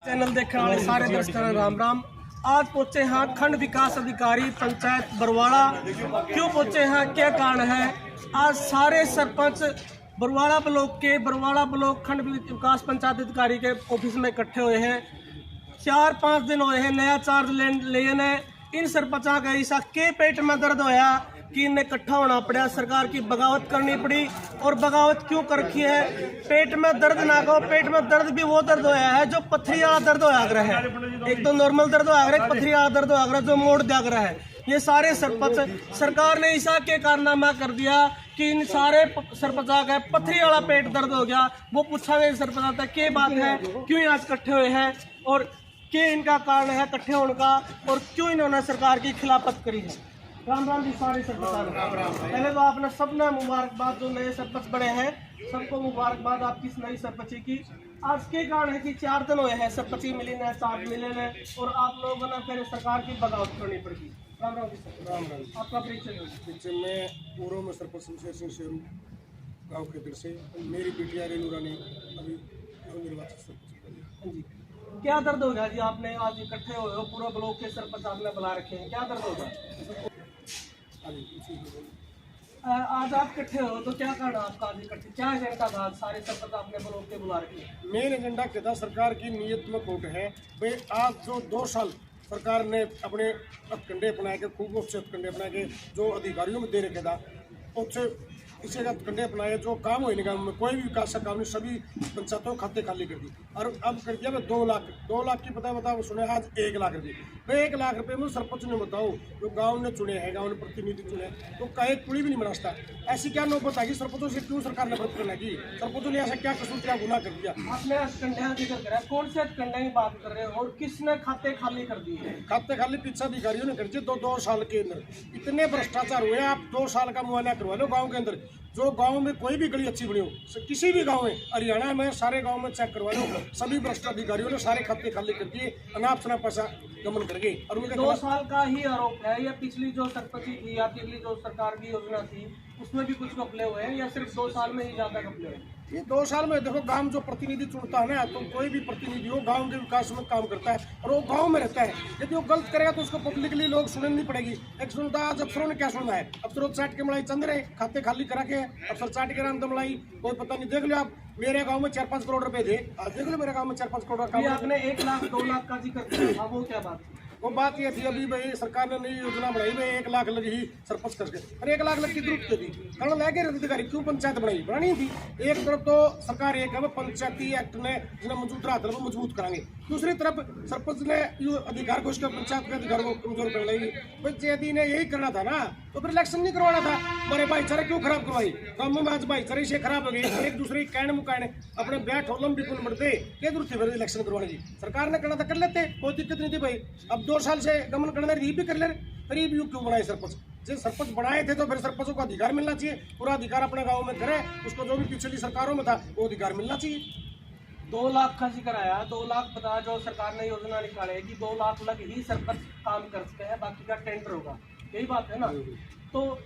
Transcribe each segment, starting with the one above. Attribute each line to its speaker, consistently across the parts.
Speaker 1: Channel देखने वाले सारे दर्शकों को राम राम। आज पहुंचे हैं खंड विकास अधिकारी पंचायत बरवाड़ा। क्यों पहुंचे हैं, क्या कारण है? आज सारे सरपंच बरवाड़ा ब्लॉक खंड विकास पंचायत अधिकारी के ऑफिस में इकट्ठे हुए हैं। 4-5 दिन हुए हैं नया चार्ज लेने। इन सरपंचा का ऐसा के पेट में दर्द होया कि इन्हें इकट्ठा होना पड़ा, सरकार की बगावत करनी पड़ी। और बगावत क्यों कर रखी है? पेट में दर्द ना कहो, पेट में दर्द भी वो दर्द होया है जो पथरी वाला दर्द होया है। एक तो नॉर्मल दर्द होया है, पथरी वाला दर्द होया है जो मोड़ दिया गया है। ये सारे सरपंच सरकार ने ऐसा के कारनामा कर दिया कि इन सारे सरपंचा का पथरी वाला पेट दर्द हो गया। वो पूछा गया सरपंच था क्या बात है, क्यों आज इकट्ठे हुए हैं और क्या इनका कारण है इकट्ठे होने का, और क्यों इन्होंने सरकार की खिलाफत करी है। राम राम जी सारे सरपंच। पहले तो आपने सबने मुबारकबाद, जो नए सरपंच बड़े हैं सबको मुबारकबाद आपकी इस नई सरपंची की। आज के कारण है कि 4 दिन हुए हैं सरपंची मिली ने, चार्ज मिले ने, और आप लोगों ने फिर सरकार की बगावत करनी पड़ेगी। राम राम जी सर।
Speaker 2: राम राम।
Speaker 1: आपका परिचय?
Speaker 2: मैं पूर्व में सरपंच शमशेर सिंह शेरू गाँव के इधर से। मेरी बेटिया रेनूरा ने अभी निर्वाचित सरपंच बनी।
Speaker 1: जी, क्या दर्द होगा जी? आपने आज इकट्ठे हुए हो, पूरा ब्लॉक के सरपंच आपने बुला रखे हैं, क्या दर्द होगा? आज आप इकट्ठे हो तो क्या कारण आपका आज इकट्ठे, क्या एजेंडा था? सारे सरपंच आपने ब्लॉक के बुला रखे हैं।
Speaker 2: मेन एजेंडा क्या था? सरकार की नीयत में खोट है भाई। आज जो 2 साल सरकार ने अपने हथकंडे अपनाए के, खूब अच्छे हथकंडे अपनाए के, जो अधिकारियों में दे रखे था उससे इसे हथकंडे अपनाए। जो काम हुए निगम में कोई भी विकास का काम नहीं, सभी पंचायतों खाते खाली कर दी। और अब कर दिया मैं 2 लाख की बताओ सुने आज 1 लाख रुपये। भाई 1 लाख रुपये में सरपंच ने बताओ जो गांव ने चुने हैं, गांव ने प्रतिनिधि चुने, तो कहीं कुड़ी भी नहीं बनाता। ऐसी क्या नौबत आ गई? सरपंचों से क्यों सरकार ने नफरत करना की? सरपंचों ने ऐसा क्या कसूर, क्या गुनाह कर दिया?
Speaker 1: आपने हथकंडे का जिक्र करा, कौन से हथकंडे की बात कर रहे हो और किसने खाते खाली कर दिए?
Speaker 2: खाते खाली पीछे अधिकारियों ने कर दिए। 2 साल के अंदर इतने भ्रष्टाचार हुए। आप 2 साल का मुआयना करवा लो गाँव के अंदर। जो गांव में कोई भी गली अच्छी बनी हो, किसी भी गांव में, हरियाणा में सारे गांव में चेक करवा लो, सभी भ्रष्ट अधिकारियों ने सारे खाते खाली कर दिए, अनाप शनाप पैसा गमन कर गए। और
Speaker 1: 2 साल का ही आरोप है या पिछली जो सरपंची थी या पिछली जो सरकार की योजना थी उसमें भी कुछ घपले हुए हैं, या सिर्फ 2 साल में ही ज्यादा घपले हुए?
Speaker 2: ये 2 साल में देखो, गांव जो प्रतिनिधि चुनता है ना, तो कोई भी प्रतिनिधि हो गांव के विकास में काम करता है और वो गांव में रहता है। यदि वो गलत करेगा तो उसको पब्लिकली लोग सुननी नहीं पड़ेगी। एक सुनता आज अफसरों ने क्या सुनना है? अफसरों चाट के मलाई चंद रहे, खाते खाली करा के अफसर चाट के नाम तो मलाई कोई पता नहीं। देख लो आप, मेरे गाँव में 4-5 करोड़ रुपए थे। आज देख लो मेरे गाँव में 4-5 करोड़ का।
Speaker 1: आपने 1 लाख 2 लाख का जिक्र किया, वो क्या बात थी?
Speaker 2: वो बात ये थी अभी भाई सरकार ने नई योजना बनाई भाई 1 लाख लगी ही सरपंच करके। अरे 1 लाख लग की जरूरत थी? कारण लगे अधिकारी क्यों पंचायत बनानी थी? एक तरफ तो सरकार एक है पंचायती एक्ट ने जिन्हें मजबूत रहा था मजबूत कराएंगे, दूसरी तरफ सरपंच ने अधिकार को उसके पंचायत के अधिकार को कमजोर कर ली। भाई यदि ने यही करना था ना तो फिर इलेक्शन नहीं करवाना था। बड़े भाईचारा क्यों खराब करवाई? गाँव में आज भाईचारे से खराब हो गए, एक दूसरे की कहने मुकाने अपने बैठ होलम भी कुल बढ़ते क्या जरूरत थी फिर इलेक्शन करवाने की? सरकार ने करना था कर लेते, कोई दिक्कत नहीं थी भाई। अब 2 साल से गमन करना री भी कर ले, गरीब यू क्यों बनाए सरपंच? जब सरपंच बनाए थे तो फिर सरपंचों को अधिकार मिलना चाहिए, पूरा अधिकार अपने गाँव में करे, उसको जो भी पिछली सरकारों में था वो अधिकार मिलना चाहिए।
Speaker 1: 2 लाख का जिक्र आया, 2 लाख बताया जो सरकार ने योजना निकाले कि 2 लाख लग ही सरपंच काम कर सकते हैं, बाकी का टेंडर होगा, यही बात है ना? तो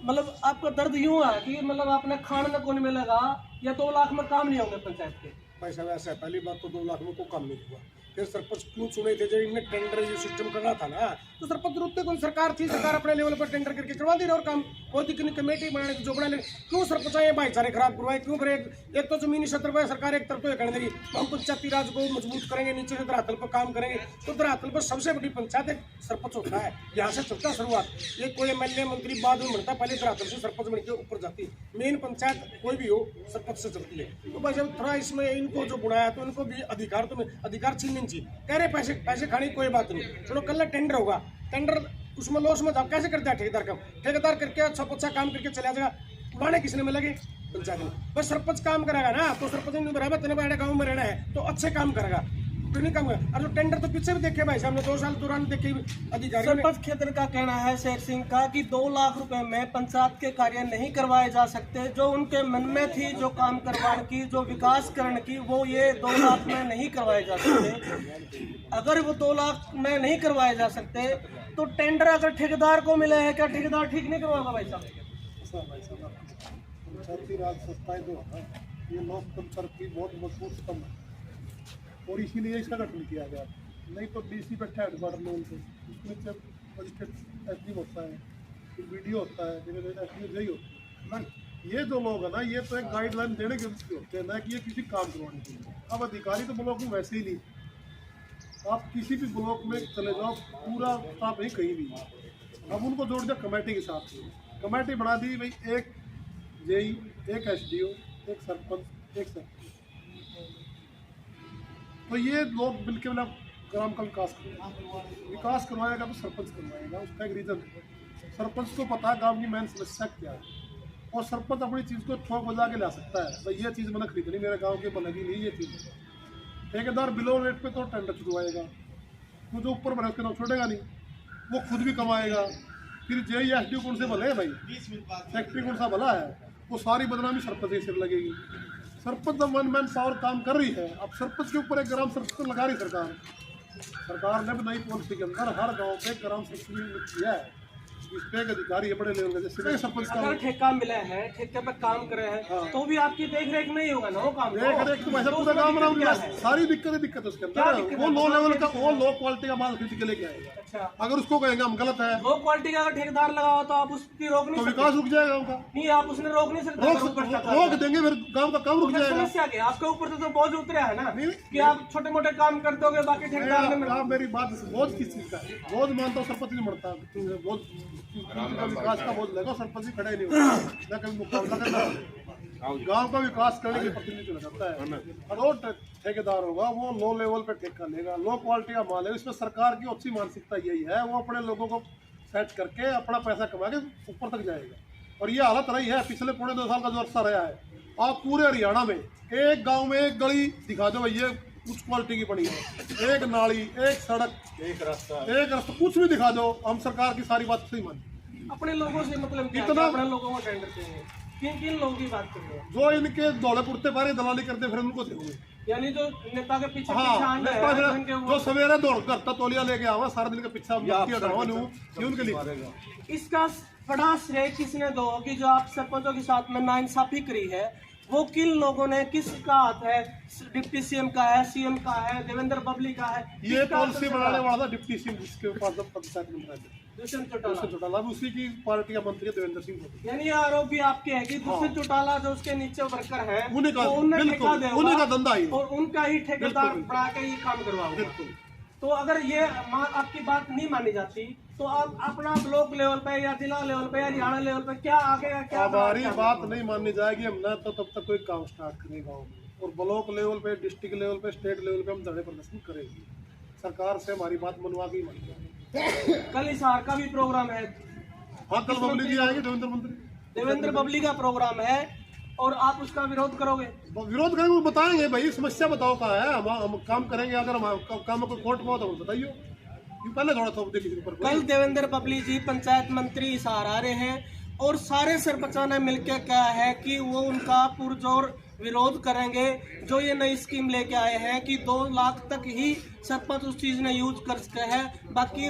Speaker 1: मतलब आपका दर्द यूं है कि मतलब आपने खाने को नहीं मिलेगा या 2 लाख में काम नहीं होंगे पंचायत के?
Speaker 2: पैसा वैसा है, पहली बात तो 2 लाख में कोई काम नहीं हुआ। फिर सरपंच क्यों चुने थे? जब इनने टेंडर ये सिस्टम करना था ना, तो सरपंच जरूरत कौन? सरकार थी, सरकार अपने लेवल पर टेंडर करके करवा दी और काम। कोई दिक्कत कमेटी बनाने जो बना ले, क्यों सरपंच ये भाईचारे खराब करवाए? क्यों? फिर एक तो जमीनी सत्र पर सरकार एक तरफ तो कहने देगी हम पंचायती राज को मजबूत करेंगे, नीचे से धरातल पर काम करेंगे। तो धरातल पर सबसे बड़ी पंचायत एक सरपंच होता है, यहाँ से चलता शुरुआत। ये कोई एमएलए मंत्री बाद में बनता, पहले धरातल से सरपंच बन के ऊपर जाती है। मेन पंचायत कोई भी हो सरपंच से चलती है। तो बस जब थोड़ा इसमें इनको जो बुलाया तो इनको भी अधिकार छीनने चाहिए। कह रहे पैसे खाने की कोई बात नहीं, चलो कल टेंडर होगा, टेंडर उसमें लॉस में जाओ, कैसे करता है ठेकेदार काम? ठेकेदार करके अच्छा काम करके चला जाएगा, उड़ाने किसने मिलेगी? पंचायत में। बस सरपंच काम करेगा ना, तो सरपंच ने बराबर तेने बड़े गाँव में रहना है तो अच्छे काम करेगा, तो नहीं काम करेगा। और जो टेंडर तो पीछे भी देखे भाई, हमने 2 साल दौरान देखे अधिकारी।
Speaker 1: सरपंच क्षेत्र का कहना है शेर सिंह का कि 2 लाख रुपए में पंचायत के कार्य नहीं करवाए जा सकते। जो उनके मन में थी जो काम करवाने की, जो विकास करने की, वो ये 2 लाख में नहीं करवाए जा सकते। अगर वो 2 लाख में नहीं करवाए जा सकते तो टेंडर अगर ठेकेदार को मिले है, क्या ठेकेदार ठीक नहीं करवाएगा भाई साहब?
Speaker 3: पंचायती राज संस्थाएं जो है ये लोकतंत्र की बहुत मजबूत स्तंभ है। और इसीलिए इसका गठन किया गया। नहीं तो डीसी बैठा है हेडक्वार्टर में उनसे, उसके नीचे मजिस्ट्रेट एसडी होता है, फिर वीडियो होता है, जगह एसडी यही होता है ना। ये जो लोग है ना, ये तो एक गाइडलाइन देने के होते हैं ना कि ये किसी काम करवाने के लिए। अब अधिकारी तो ब्लॉक में वैसे ही नहीं, आप किसी भी ब्लॉक में चले जाओ, पूरा स्टाफ नहीं कहीं भी। अब उनको जोड़ दिया कमेटी के साथ, कमेटी बना दी भाई, एक जेई, एक एसडीओ, एक सरपंच, एक सरपंच। तो ये लोग मिलकर मतलब ग्राम का विकास करवाएगा तो सरपंच करवाएगा, उसका एक रीजन है। सरपंच को पता है गांव की मेन समस्या क्या है, और सरपंच अपनी चीज़ को ठोक बजा के ला सकता है, भाई ये चीज़ मैंने खरीदनी, मेरे गांव के बनेगी नहीं ये चीज़। ठेकेदार बिलो रेट पे तो टेंडर छुड़वाएगा, तो जो ऊपर बने उसके नाम छोड़ेगा नहीं, वो खुद भी कमाएगा। फिर जेई एसडीओ कौन से भले है भाई, सेक्रेटरी कौन सा भला है, वो सारी बदनामी सरपंच के सिर लगेगी। सरपंच वन मैन पावर काम कर रही है, अब सरपंच के ऊपर एक ग्राम सरपंच लगा रही सरकार ने भी नई पॉलिसी के अंदर हर गांव पे ग्राम सरपंच किया है। इस पे एक अधिकारी है बड़े लेवल का, जैसे सरपंच का
Speaker 1: अगर ठेका मिला है, ठेके पर काम कर रहे हैं, तो भी आपकी देख रेख नहीं होगा ना वो काम।
Speaker 3: देख रेख तो वैसे पूरा काम रहा, सारी दिक्कत है उसके अंदर। वो लो लेवल का, वो लो क्वालिटी का माल खरीद के लेके आएगा।
Speaker 1: अच्छा,
Speaker 3: अगर उसको कहेंगे हम गलत है,
Speaker 1: लो क्वालिटी का अगर ठेकेदार लगा हो तो आप उसकी रोक नहीं
Speaker 3: तो
Speaker 1: सकते।
Speaker 3: विकास रुक जाएगा उनका।
Speaker 1: नहीं, आप उसने रोक नहीं सकते।
Speaker 3: रोक देंगे फिर गांव का काम रुक जाएगा।
Speaker 1: समस्या क्या, आपके ऊपर तो बोझ उतरा है ना कि आप छोटे मोटे काम करते होगे, बाकी ठेकेदार ने।
Speaker 3: आप मेरी बात, बोझ किस चीज का है? बोझ मानता हूँ सरपंच नहीं मरता, बोझ विकास का बोझ लेगा, सरपंच ही खड़ा ही नहीं होता, न कभी मुकाबला करना। गांव का विकास करने के प्रतिनिधि लगाता है, और वो ठेकेदार होगा, वो लो लेवल पे ठेका लेगा, लो क्वालिटी का माल है। इसमें सरकार की अच्छी मानसिकता यही है, वो अपने लोगों को सेट करके अपना पैसा कमा के ऊपर तक जाएगा। और ये हालत रही है पिछले 2.5 साल का जो अरसा रहा है। आप पूरे हरियाणा में एक गाँव में एक गली दिखा दो भैया उस क्वालिटी की बनी है, एक नाली, एक सड़क, एक रास्ता, कुछ भी दिखा दो, हम सरकार की सारी बात सही मानते।
Speaker 1: अपने लोगों से मतलब क्या,
Speaker 3: इतना-
Speaker 1: अपने लोगों को टेंडर देंगे, किन किन लोगों की बात कर रहे हो?
Speaker 3: जो इनके दौड़े कुर्ते बारे दलाली करते फिर उनको देंगे।
Speaker 1: यानी जो नेता के पीछे
Speaker 3: हाँ,
Speaker 1: आंडे हैं, उनके वो-
Speaker 3: जो सवेरे दौड़ करता तौलिया लेके आवा सारा दिन का पीछा उनके लिए।
Speaker 1: इसका बड़ा श्रेय किसने दो कि जो आप सरपंचों के साथ में नाइंसाफी करी है, वो किन लोगों ने, किसका हाथ है? डिप्टी सीएम का है, सीएम का है, देवेंद्र बबली का है?
Speaker 3: ये पॉलिसी बनाने वाला था डिप्टी सीएम, जिसके पास पंचायत मंत्री थे,
Speaker 1: दुष्यंत चौटाला।
Speaker 3: अब उसी की पार्टी का मंत्री देवेंद्र सिंह।
Speaker 1: यानी ये आरोप भी आपके है कि दुष्यंत चौटाला जो उसके नीचे वर्कर है,
Speaker 3: उन्हीं का,
Speaker 1: उन्हें ठेका दे
Speaker 3: उन्हीं का धंधा ही,
Speaker 1: और उनका ही ठेकेदार बढ़ा के ये काम करवाओगे।
Speaker 3: बिल्कुल।
Speaker 1: तो अगर ये आपकी बात नहीं मानी जाती तो आप अपना ब्लॉक लेवल पे या जिला लेवल पे या हरियाणा लेवल पे क्या आगे क्या?
Speaker 3: हमारी बात नहीं माननी जाएगी, हम न तो तब तक कोई काम स्टार्ट करेंगे गाँव में, और ब्लॉक लेवल पे, डिस्ट्रिक्ट लेवल पे, स्टेट लेवल पे हम धरने प्रदर्शन करेंगे। सरकार से हमारी बात मनवा के ही मानेंगे।
Speaker 1: कल हिसार का भी प्रोग्राम है।
Speaker 3: हाँ, कल बबली जी आएंगे,
Speaker 1: देवेंद्र बबली का प्रोग्राम है और आप उसका विरोध करोगे?
Speaker 3: विरोध करेंगे, वो बताएंगे भाई समस्या बताओ कहाँ है, हम काम करेंगे। अगर हम काम में कोई खोट पाओ तो बताइए, पहले थोड़ा थोप दे किसी ऊपर।
Speaker 1: कल देवेंद्र बबली जी पंचायत मंत्री हिसार आ रहे हैं और सारे सरपंचों ने मिलकर कहा है कि वो उनका पुरजोर विरोध करेंगे। जो ये नई स्कीम लेके आए हैं कि 2 लाख तक ही सरपंच उस चीज़ ने यूज कर सके हैं, बाकी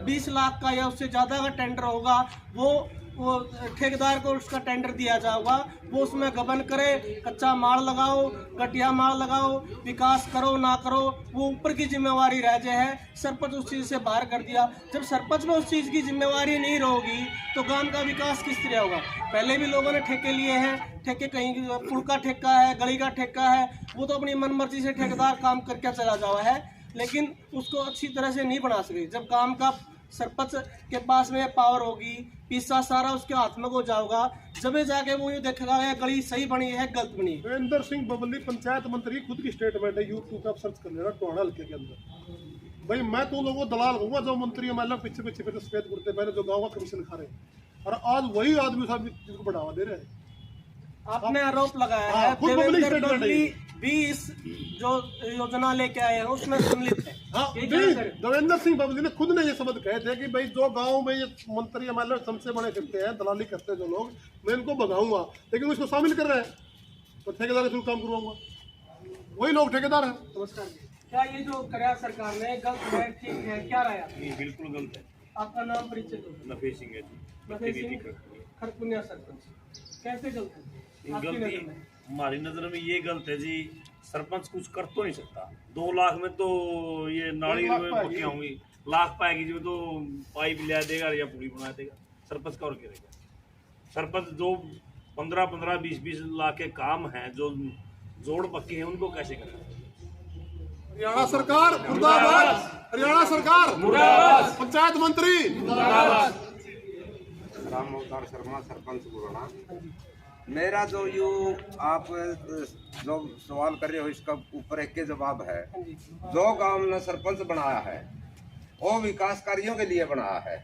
Speaker 1: 20 लाख का या उससे ज़्यादा का टेंडर होगा वो ठेकेदार को उसका टेंडर दिया जाएगा, वो उसमें गबन करे, कच्चा माल लगाओ, घटिया माल लगाओ, विकास करो ना करो, वो ऊपर की जिम्मेवारी रह जाए है। सरपंच उस चीज़ से बाहर कर दिया। जब सरपंच में उस चीज़ की जिम्मेवारी नहीं रहेगी तो गांव का विकास किस तरह होगा? पहले भी लोगों ने ठेके लिए हैं, ठेके कहीं पुल का ठेका है, गली का ठेका है, वो तो अपनी मनमर्जी से ठेकेदार काम करके चला जावा है, लेकिन उसको अच्छी तरह से नहीं बना सके। जब काम का सरपंच के पास में पावर होगी, पिस्सा सारा उसके हाथ में हो जाएगा, जब जाके वो ये देखेगा ये गली सही बनी है गलत बनी है।
Speaker 3: देवेंद्र सिंह बबली पंचायत मंत्री खुद की स्टेटमेंट है, यूट्यूब पे सर्च कर लेना, टोहाना हल्के के अंदर। भाई मैं तो लोगों को दलाल होऊंगा जो मंत्री हमारे पीछे पीछे फिर सफेद कुर्ते पहले जो गाँव का कमीशन खा रहे हैं, और आज वही आदमी साहब जिनको बढ़ावा दे रहे हैं।
Speaker 1: आपने आरोप लगाया
Speaker 3: हाँ,
Speaker 1: है
Speaker 3: खुद
Speaker 1: देवेंद्र
Speaker 3: बबली
Speaker 1: बबली भी इस जो योजना लेके आए हैं उसमें सम्मिलित है।
Speaker 3: हाँ, देवेंद्र सिंह बबली ने खुद ने ये शब्द कहे थे कि भाई जो गांव में ये मंत्री हमारे सबसे बड़े करते हैं, दलाली करते हैं जो लोग, मैं इनको भगाऊंगा, लेकिन उसको शामिल कर रहे हैं तो ठेकेदार के थ्रू काम करवाऊंगा। वही लोग ठेकेदार हैं।
Speaker 1: नमस्कार जी, क्या ये जो कराया सरकार ने गलत है ठीक है, क्या राय आपकी?
Speaker 4: ये बिल्कुल गलत है।
Speaker 1: आपका नाम परिचय दो।
Speaker 4: नफे सिंह है जी,
Speaker 1: नफे सिंह, खरपुनिया सरपंच। कैसे गलत है आपकी नजर में?
Speaker 4: हमारी नज़र में ये गलत है जी सरपंच कुछ कर तो नहीं सकता। 2 लाख में तो ये नाली पक्की होंगी, लाख पाएगी जो तो पाइप ले देगा या पूरी बना देगा। सरपंच का और करेगा? सरपंच जो 15-15, 20-20 लाख के काम हैं, जो जोड़ पक्की है, उनको कैसे करेगा?
Speaker 3: हरियाणा सरकार मुर्दाबाद, हरियाणा सरकार मुर्दाबाद, पंचायत मंत्री मुर्दाबाद।
Speaker 5: राम अवतार शर्मा, सरपंच बुराना। मेरा जो यू आप जो सवाल कर रहे हो इसका ऊपर एक के जवाब है। जो गांव ने सरपंच बनाया है वो विकास कार्यों के लिए बनाया है,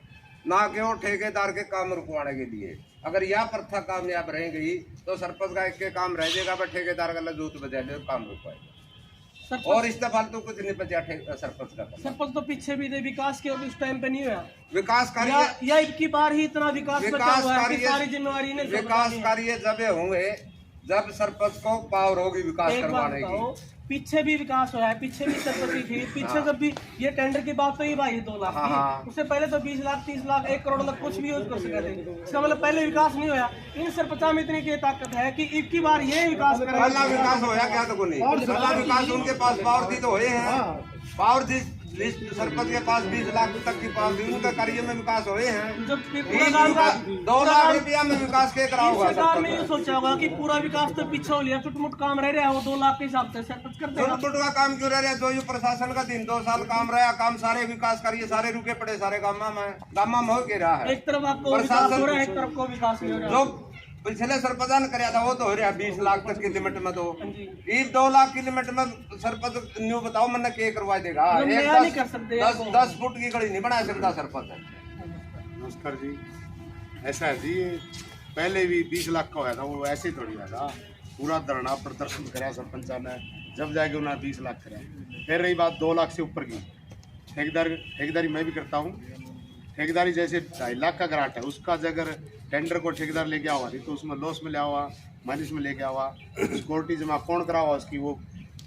Speaker 5: ना कि वो ठेकेदार के काम रुकवाने के लिए। अगर यह प्रथा कामयाब रहेगी तो सरपंच का एक के काम रह जाएगा, पर ठेकेदार का जूत बजा ले काम रुकवाएगा। और इस फालतू कुछ नहीं बचा सरपंच का।
Speaker 1: सरपंच तो पीछे भी थे, विकास के उस टाइम पे नहीं हुआ।
Speaker 5: विकास कार्य
Speaker 1: या इनकी बार ही इतना विकास बचा हुआ है कि सारी जिम्मेवारी ने
Speaker 5: विकास कार्य जब होंगे जब सरपंच को पावर होगी विकास करवाने की।
Speaker 1: पीछे भी विकास हुआ है, पीछे भी सरपंच थी, पीछे जब भी ये टेंडर की बात तो ही भाई 2 लाख की, उससे पहले तो 20 लाख 30 लाख 1 करोड़ तक कुछ भी यूज कर सकते थे। इसका मतलब पहले विकास नहीं होया। इन सरपंचों में इतनी की ताकत है कि एक की बार ये विकास करेंगे।
Speaker 5: पहला विकास होया क्या तो नहीं, पहला विकास उनके पास पावर थी तो हुए हैं। पावर थी, सरपंच के पास 20 लाख तक की पावर थी, उनके कार्य में विकास हुए हैं। 2 लाख रुपया में विकास के कराओगा।
Speaker 1: सरकार ने ये सोचा होगा कि पूरा विकास तो पीछे हो लिया, छुटमुट काम रह रहा है, वो 2 लाख के हिसाब से सरपंच कर देगा।
Speaker 5: छुटमुट का काम क्यों रह रहा है? जो ये प्रशासन का 2 साल काम रहा, काम सारे विकास कार्य सारे रुके पड़े, सारे गामा में हो के रहा है।
Speaker 1: एक तरफ आपको विकास हो रहा है, एक तरफ को विकास नहीं हो रहा।
Speaker 5: जो पिछले सरपंच ने कराया था वो तो हो रहा 20 लाख तक की लिमिट में, तो ये 2 लाख की लिमिट में सरपंच न्यू बताओ मैंने क्या करवा देगा? 10 फुट की गली नहीं बना सकता सरपंच।
Speaker 6: नमस्कार जी। ऐसा है जी, पहले भी 20 लाख का हुआ था, वो ऐसे थोड़ी हुआ था। पूरा धरना प्रदर्शन कराया सरपंच ने, जब जाके उन्होंने 20 लाख कराया। फिर रही बात 2 लाख से ऊपर की, ठेकेदारी मैं भी करता हूँ। ठेकेदारी जैसे 2.5 लाख का ग्रांट है, उसका अगर टेंडर को ठेकेदार लेके आवा तो उसमें लॉस में ले आवा, माइनस में लेके आवा, सिक्योरिटी जमा कौन करावा उसकी, वो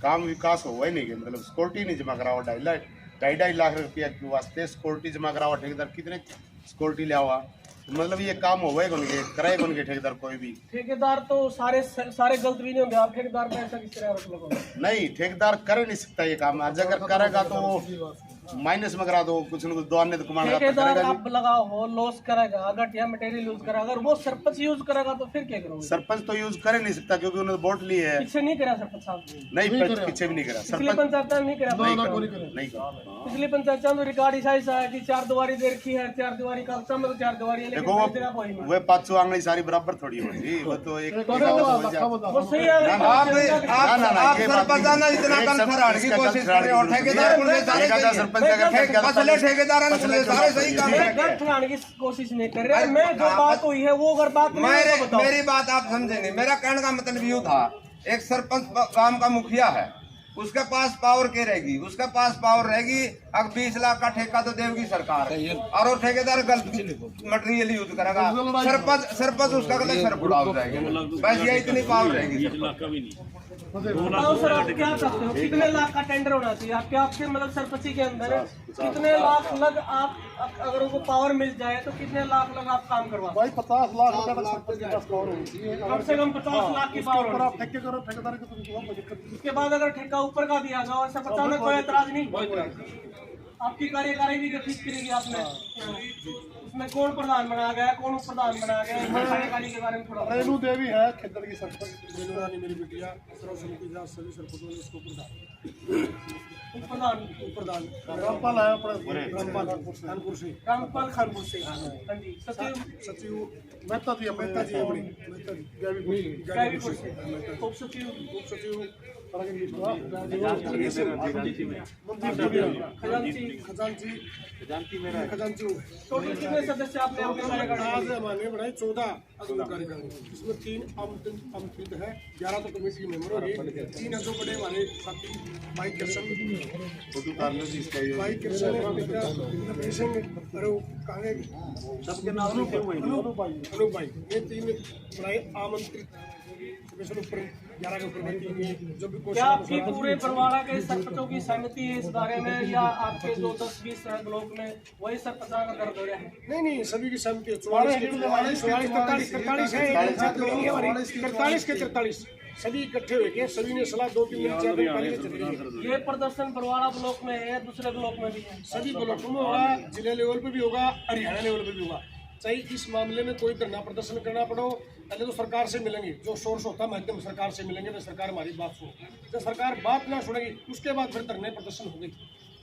Speaker 6: काम विकास हो ही नहीं। मतलब सिक्योरिटी नहीं जमा करावा, 2.5 लाख रुपया के वास्ते सिक्योरिटी जमा करावा, ठेकेदार कितने सिक्योरिटी ले आवा, मतलब ये काम हो गए कराए कौन के ठेकेदार? कोई भी ठेकेदार
Speaker 1: तो सारे गलत भी नहीं होंगे। आप ठेकेदार पे ऐसा किस तरह आरोप लगाओगे?
Speaker 6: नहीं, ठेकेदार कर नहीं सकता ये काम। आज अगर करेगा तो माइनस में करा दो, कुछ न कुछ दो अन्य
Speaker 1: ठेकेदार आप लगाओ, वो लॉस करेगा, घटिया मटेरियल यूज करेगा, अगर वो सरपंच यूज करेगा तो फिर क्या करोगे?
Speaker 6: सरपंच तो यूज कर नहीं सकता क्योंकि उन्होंने वोट ली है।
Speaker 1: पीछे नहीं करा सरपंच साहब,
Speaker 6: नहीं पीछे भी नहीं करा
Speaker 1: पिछली पंचायत नहीं करा, पिछली पंचायत में रिकॉर्ड ऐसा है कि 4 दीवारी दे रखी है, 4 दीवारी का 4 दीवारी है।
Speaker 6: देखो वो 5 आंगली सारी बराबर थोड़ी होगी, वो तो एक
Speaker 1: वो सही है।
Speaker 5: आप सरपंच ना इतना कंफर्ट की कोशिश कर रहे हो, ठेकेदार
Speaker 6: सरपंच
Speaker 5: ठेकेदार सारे सही काम
Speaker 1: ठहराने की कोशिश नहीं कर रहे। मैं जो बात हुई है वो अगर बात
Speaker 5: मेरी बात आप समझे नहीं। मेरा कहने का मतलब यूँ था, एक सरपंच गांव का मुखिया है, उसके पास पावर के रहेगी, उसके पास पावर रहेगी। अब 20 लाख का ठेका तो देगी सरकार, और वो ठेकेदार गलत मटेरियल यूज करेगा, सरपंच उसका गलत सर बुरा हो जाएगा। बस ये इतनी पावर रहेगी।
Speaker 1: सर आप क्या चाहते हो? कितने लाख का टेंडर होना चाहिए आपके मतलब सरपंची के अंदर? कितने लाख लग आप अगर उनको पावर मिल जाए तो कितने लाख लग आप काम करवा?
Speaker 3: भाई 50 लाख रुपए तक सरपंच के पास पावर होनी चाहिए।
Speaker 1: कम से कम 50 लाख की पावर
Speaker 3: ऊपर आप ठेके करो, ठेकेदार को तुमको कोई दिक्कत नहीं।
Speaker 1: उसके बाद अगर ठेका ऊपर का दिया जाओ ऐसा पता में कोई एतराज नहीं। आपकी कार्यकारी भी ठीक करेगी आपने। उसमें कौन प्रधान बनाया गया, कौन उप प्रधान बनाया गया, कार्यकारी के बारे में थोड़ा।
Speaker 3: रेणु देवी है खेतर की सरपंच,
Speaker 2: रेणु रानी मेरी बिटिया, सर्व समिति सभी सरपंचों ने उसको प्रधान
Speaker 1: प्रधान
Speaker 3: रामपाल है अपने
Speaker 2: कानपुर से
Speaker 1: रामपाल खानपुर से। हाँ जी।
Speaker 2: सचिव
Speaker 3: मेहता जी
Speaker 2: मेहता जी अपनी
Speaker 1: गाजीपुर से उप सचिव
Speaker 2: खजांची।
Speaker 1: टोटल कितने सदस्य आपने अपने कार्यकाल
Speaker 2: आज हमने बनाए 14 कार्यकाल, इसमें 3 आमंत्रित है, 11 तो कमेटी मेंबर होगी, 3 जो बड़े हमारे साथी भाई कृष्ण सिंह, सबके नाम अनूप भाई, ये 3 बनाए आमंत्रित। ऊपर 11 के ऊपर जो भी
Speaker 1: क्या आपकी पूरे बरवाड़ा के सरपंचों की सहमति है इस बारे में, या आपके जो 10-20 ब्लॉक में वही सरपंच का दर्द हो रहा है?
Speaker 2: नहीं, सभी की सहमति है। 44 के 43 है, सभी इकट्ठे हुए के सभी ने सलाह 2-3 दिन 4 दिन पहले चल रही है।
Speaker 1: ये प्रदर्शन बरवाड़ा ब्लॉक में है, दूसरे ब्लॉक में भी है।
Speaker 2: सभी ब्लॉकों में होगा, जिला लेवल पे भी होगा, हरियाणा लेवल पे भी होगा। चाहे इस मामले में कोई धरना प्रदर्शन करना पड़ो, पहले तो सरकार से मिलेंगे, जो सोर्स होता है माध्यम सरकार से मिलेंगे, तो सरकार हमारी बात सुने। जब सरकार बात ना सुनेगी उसके बाद फिर धरने प्रदर्शन होगी।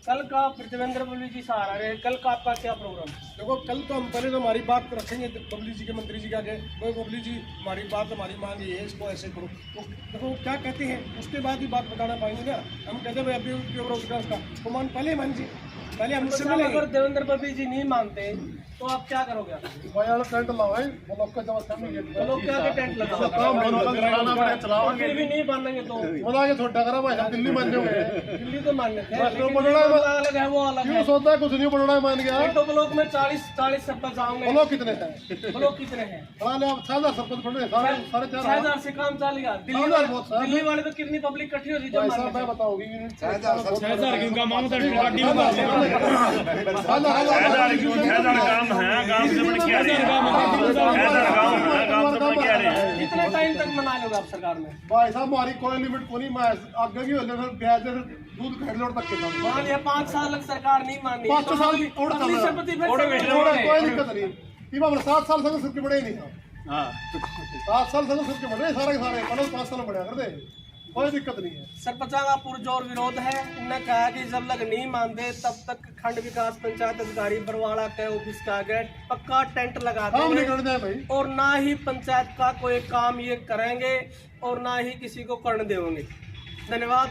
Speaker 1: कल का देवेंद्र बबली जी सहारा रहे, कल का आपका क्या प्रोग्राम है?
Speaker 2: देखो कल तो हम पहले तो हमारी बात रखेंगे बबली जी के मंत्री जी का आगे, भाई बबली जी हमारी बात हमारी मांग ये है, इसको ऐसे करो। तो देखो क्या कहते हैं उसके बाद ही बात बताना पाएंगे ना। हम कहते हैं भाई अभी उसका तो मान पहले मान जी, पहले हम इससे मिलेंगे।
Speaker 1: अगर देवेंद्र बबली जी नहीं मानते तो आप क्या करोगे?
Speaker 3: भाई टेंट लगाए ब्लॉक का जमा करने के लिए
Speaker 1: लोग क्या टेंट लगाओ,
Speaker 3: काम बनाना पड़े चलाओ
Speaker 1: फिर भी नहीं मानेंगे तो
Speaker 3: बोला के छोटा करा भाई हम दिल्ली मान जाओगे
Speaker 1: दिल्ली तो मान्य थे,
Speaker 3: बस
Speaker 1: लेकिन
Speaker 3: तो पटना में-
Speaker 1: जो अलग है वो अलग
Speaker 3: क्यों
Speaker 1: है।
Speaker 3: सोचता है कुछ नहीं पड़ना मान गया
Speaker 1: तो ब्लॉक में 40 सरपंच आओगे,
Speaker 3: ब्लॉक कितने हैं
Speaker 1: ब्लॉक कितने हैं?
Speaker 3: हालांकि आप 6000 सरपंच पड़ रहे साढ़े 4.5
Speaker 1: 6000 से काम चलेगा। दिल्ली
Speaker 3: 6000 बहुत है।
Speaker 1: दिल्ली वाले तो कितनी पब्लिक इकट्ठी होती
Speaker 3: भाई
Speaker 1: जब
Speaker 3: साहब मैं
Speaker 1: मानते
Speaker 3: बताऊंगी
Speaker 5: 6000
Speaker 4: क्यों का मांग तो गाड़ी में काम है, गांव से बड़े क्या रहे हैं, गांव से बड़े क्या रहे हैं।
Speaker 1: कितने टाइम तक मना लोगे आप सरकार में?
Speaker 3: भाई साहब हमारी कोई लिमिट को नहीं मैं आगे की होले फिर ब्याज दे फिर दूध खरीद लो तक के काम
Speaker 1: मान लिया 5 साल तक सरकार नहीं मानी,
Speaker 3: 5 साल
Speaker 1: अगली
Speaker 3: और चल रहा है।
Speaker 1: संपत्ति फिर
Speaker 4: और
Speaker 1: सरकार
Speaker 4: और
Speaker 1: ने-
Speaker 3: कोई दिक्कत नहीं ये बाबा 7 साल से सिर के बड़े ही नहीं
Speaker 4: हाँ
Speaker 3: 7 साल से सिर के बड़े सारे के सारे पहले 5 साल बढ़िया कर दे कोई दिक्कत नहीं है
Speaker 1: सरपंचा का पुरजोर विरोध है। उन्होंने कहा कि जब तक नहीं मानते तब तक खंड विकास पंचायत अधिकारी बरवाड़ा के ऑफिस का आगे पक्का टेंट लगा
Speaker 3: काम नहीं
Speaker 1: देंगे
Speaker 3: करने हैं भाई
Speaker 1: और ना ही पंचायत का कोई काम ये करेंगे और ना ही किसी को करने देंगे। धन्यवाद।